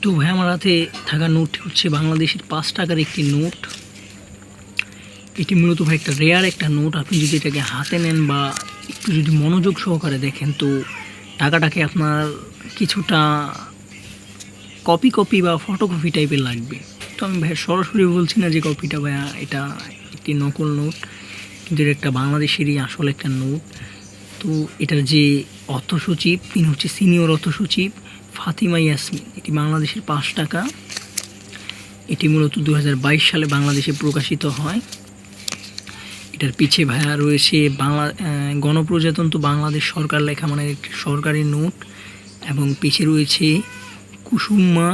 তো ভাই আমার হাতে থাকা নোটটি হচ্ছে বাংলাদেশের ৫ টাকার একটি নোট। এটি মূলত ভাই একটা রেয়ার একটা নোট। আপনি যদি এটাকে হাতে নেন বা একটু যদি মনোযোগ সহকারে দেখেন তো টাকাটাকে আপনার কিছুটা কপি বা ফটোকপি টাইপের লাগবে। তো আমি ভাই সরাসরি বলছি না যে কপিটা ভাইয়া এটা একটি নকল নোট, কিন্তু এটা একটা বাংলাদেশেরই আসল একটা নোট। তো এটার যে অর্থ সচিব তিনি হচ্ছে সিনিয়র অর্থ সচিব ফাতিমা ইয়াসমিন। এটি বাংলাদেশের ৫ টাকা। এটি মূলত ২০২২ সালে বাংলাদেশে প্রকাশিত হয়। এটার পিছে ভাইয়া রয়েছে গণপ্রজাতন্ত্র বাংলাদেশ সরকার লেখা, মানে একটি সরকারি নোট, এবং পিছে রয়েছে কুসুমা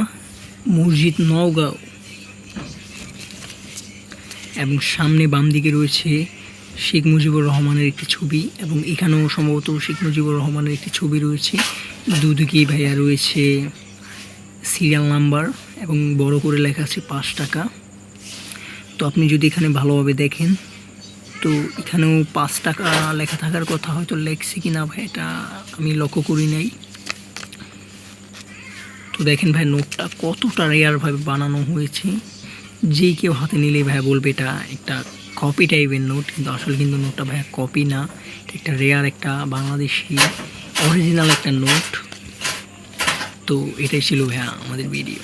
মসজিদ নওগাঁও, এবং সামনে বাম দিকে রয়েছে শেখ মুজিবুর রহমানের একটি ছবি, এবং এখানেও সম্ভবত শেখ মুজিবুর রহমানের একটি ছবি রয়েছে। দুদিকেই ভাইয়া রয়েছে সিরিয়াল নাম্বার এবং বড় করে লেখা আছে ৫ টাকা। তো আপনি যদি এখানে ভালোভাবে দেখেন তো এখানেও ৫ টাকা লেখা থাকার কথা, হয়তো লেখছি কি না ভাই এটা আমি লক্ষ্য করি নাই। তো দেখেন ভাই নোটটা কতটা রেয়ারভাবে বানানো হয়েছে, যেই কেউ হাতে নিলেই ভাই বলবে এটা একটা কপি টাইপের নোট, কিন্তু আসলে কিন্তু নোটটা ভাই কপি না, এটা একটা রেয়ার একটা বাংলাদেশি অরিজিনাল একটা নোট। তো এটাই ছিল ভাইয়া আমাদের ভিডিও।